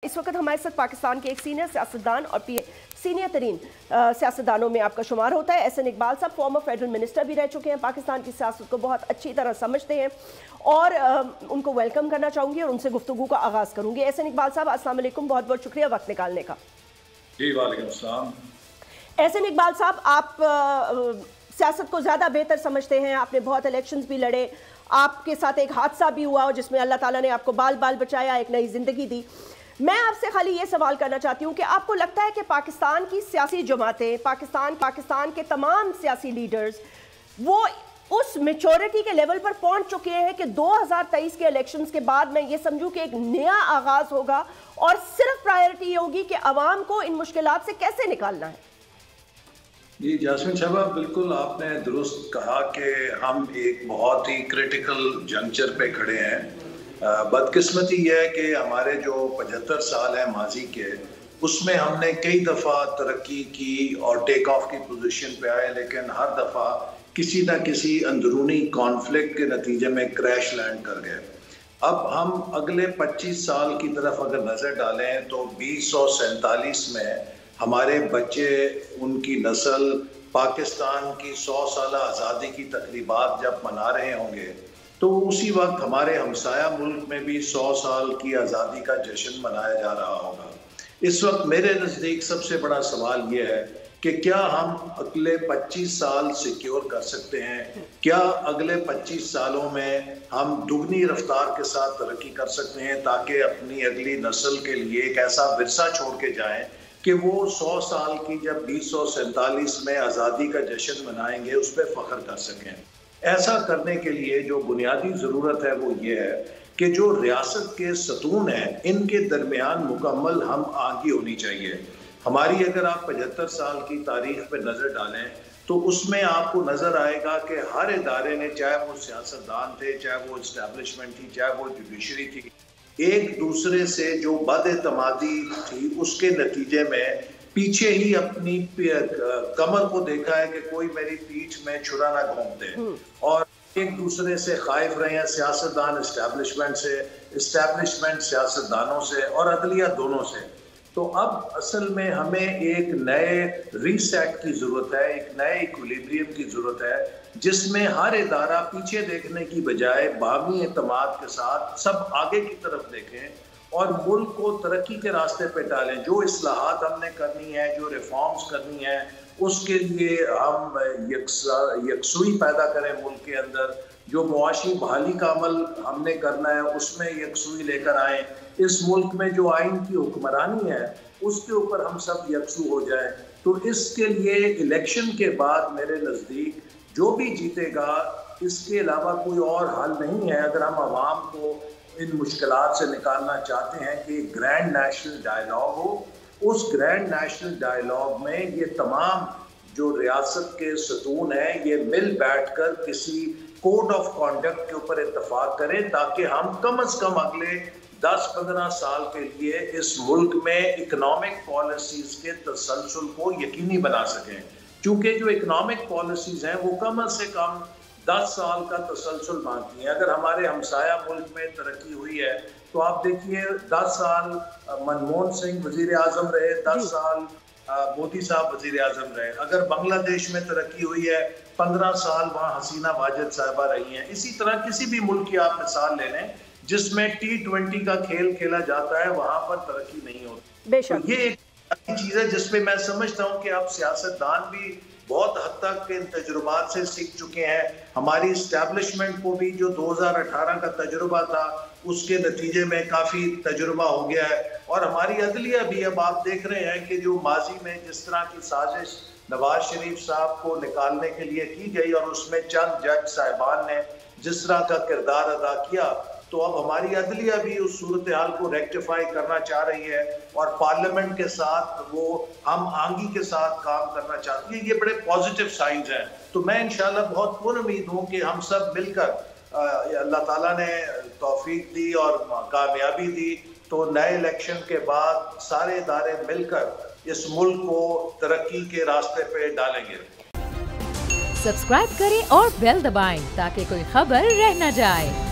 इस वक्त हमारे साथ पाकिस्तान के एक सीनियर सियासतदान और सीनियर तरीन सियासतदानों में आपका शुमार होता है एहसन इकबाल साहब। फॉर्मर फेडरल मिनिस्टर भी रह चुके हैं, पाकिस्तान की सियासत को बहुत अच्छी तरह समझते हैं और उनको वेलकम करना चाहूँगी और उनसे गुफ्तगू का आगाज़ करूँगी। एहसन इकबाल साहब, अस्सलाम वालेकुम, बहुत बहुत शुक्रिया वक्त निकालने का। जी वालेकुम सलाम। एहसन इकबाल साहब, आप सियासत को ज़्यादा बेहतर समझते हैं, आपने बहुत इलेक्शंस भी लड़े, आपके साथ एक हादसा भी हुआ जिसमें अल्लाह ताला ने आपको बाल बाल बचाया, एक नई ज़िंदगी दी। मैं आपसे खाली ये सवाल करना चाहती हूँ कि आपको लगता है कि पाकिस्तान की सियासी जमातें, पाकिस्तान के तमाम सियासी लीडर्स वो उस मैच्योरिटी के लेवल पर पहुँच चुके हैं कि 2023 के इलेक्शंस के बाद मैं ये समझूँ कि एक नया आगाज़ होगा और सिर्फ प्रायोरिटी ये होगी कि अवाम को इन मुश्किलात से कैसे निकालना है? जी जास्मिन साहबा, बिल्कुल आपने दुरुस्त कहा कि हम एक बहुत ही क्रिटिकल जंक्चर पे खड़े हैं। बदकिस्मती यह है कि हमारे जो 75 साल हैं माजी के, उसमें हमने कई दफ़ा तरक्की की और टेक ऑफ की पोजीशन पे आए, लेकिन हर दफ़ा किसी न किसी अंदरूनी कॉन्फ्लिक्ट के नतीजे में क्रैश लैंड कर गए। अब हम अगले 25 साल की तरफ अगर नज़र डालें तो 2047 में हमारे बच्चे, उनकी नस्ल पाकिस्तान की 100 साल आज़ादी की तकरीबात जब मना रहे होंगे तो उसी वक्त हमारे हमसाया मुल्क में भी 100 साल की आज़ादी का जश्न मनाया जा रहा होगा। इस वक्त मेरे नज़दीक सबसे बड़ा सवाल ये है कि क्या हम अगले 25 साल सिक्योर कर सकते हैं? क्या अगले 25 सालों में हम दुगनी रफ्तार के साथ तरक्की कर सकते हैं ताकि अपनी अगली नस्ल के लिए एक ऐसा विरसा छोड़ के जाएं कि वो 100 साल की जब 2047 में आज़ादी का जश्न मनाएंगे उस पर फ़ख्र कर सकें। ऐसा करने के लिए जो बुनियादी ज़रूरत है वो ये है कि जो रियासत के सतून हैं इनके दरमियान मुकम्मल हम आगी होनी चाहिए। हमारी अगर आप 75 साल की तारीख पे नज़र डालें तो उसमें आपको नज़र आएगा कि हर इदारे ने, चाहे वो सियासतदान थे, चाहे वो इस्टेब्लिशमेंट थी, चाहे वो जुडिशरी थी, एक दूसरे से जो बदएतमादी थी उसके नतीजे में पीछे ही अपनी कमर को देखा है कि कोई मेरी पीठ में छुरा ना घोंप दे, और एक दूसरे से खाइफ रहे हैं, सियासतदान इस्टेब्लिशमेंट से, इस्टेब्लिशमेंट सियासतदानों से और अदलिया दोनों से। तो अब असल में हमें एक नए रीसेट की ज़रूरत है, एक नए इक्विलिब्रियम की ज़रूरत है जिसमें हर इदारा पीछे देखने की बजाय बामी एतमाद के साथ सब आगे की तरफ देखें और मुल्क को तरक्की के रास्ते पे डालें। जो इस्लाहात हमने करनी है, जो रिफॉर्म्स करनी है, उसके लिए हम यकसुई पैदा करें मुल्क के अंदर। जो मुआशी बहाली का अमल हमने करना है उसमें यकसुई लेकर आएँ। इस मुल्क में जो आइन की हुक्मरानी है उसके ऊपर हम सब यकसू हो जाएं। तो इसके लिए इलेक्शन के बाद मेरे नज़दीक जो भी जीतेगा, इसके अलावा कोई और हल नहीं है। अगर हम आवाम को इन मुश्किलात से निकालना चाहते हैं कि ग्रैंड नेशनल डायलॉग हो, उस ग्रैंड नेशनल डायलॉग में ये तमाम जो रियासत के सतून हैं ये मिल बैठकर किसी कोड ऑफ कॉन्डक्ट के ऊपर इत्तफाक करें ताकि हम कम अज़ कम अगले 10-15 साल के लिए इस मुल्क में इकनॉमिक पॉलिसीज़ के तसलसल को यकीनी बना सकें। क्योंकि जो इकनॉमिक पॉलिसीज़ हैं वो कम से कम 10 साल का तसलसल मांगती हैं। अगर हमारे हमसाया मुल्क में तरक्की हुई है तो आप देखिए 10 साल मनमोहन सिंह वज़ीर आज़म रहे, 10 साल मोदी साहब वज़ीर आज़म रहे। अगर बांग्लादेश में तरक्की हुई है 15 साल वहाँ हसीना वाजिद साहिबा रही हैं। इसी तरह किसी भी मुल्क की आप मिसाल ले लें जिसमें T20 का खेल खेला जाता है वहाँ पर तरक्की नहीं होती। तो ये एक चीज़ है जिसपे मैं समझता हूँ कि आप सियासतदान भी बहुत हद तक इन तजुर्बात से सीख चुके हैं। हमारी इस्टेब्लिशमेंट को भी जो 2018 का तजुर्बा था उसके नतीजे में काफ़ी तजुर्बा हो गया है, और हमारी अदलिया भी अब आप देख रहे हैं कि जो माजी में जिस तरह की साजिश नवाज शरीफ साहब को निकालने के लिए की गई और उसमें चंद जज साहिबान ने जिस तरह का किरदार अदा किया, तो अब हमारी अदलिया भी उस सूरत हाल को रेक्टिफाई करना चाह रही है और पार्लियामेंट के साथ वो हम आंगी के साथ काम करना चाहती है। ये बड़े पॉजिटिव साइंस हैं। तो मैं इंशाल्लाह बहुत पुरुम्मीद हूँ कि हम सब मिलकर, अल्लाह ताला ने तौफीक दी और कामयाबी दी, तो नए इलेक्शन के बाद सारे इदारे मिलकर इस मुल्क को तरक्की के रास्ते पे डालेंगे। सब्सक्राइब करें और बेल दबाएं ताकि कोई खबर रह न जाए।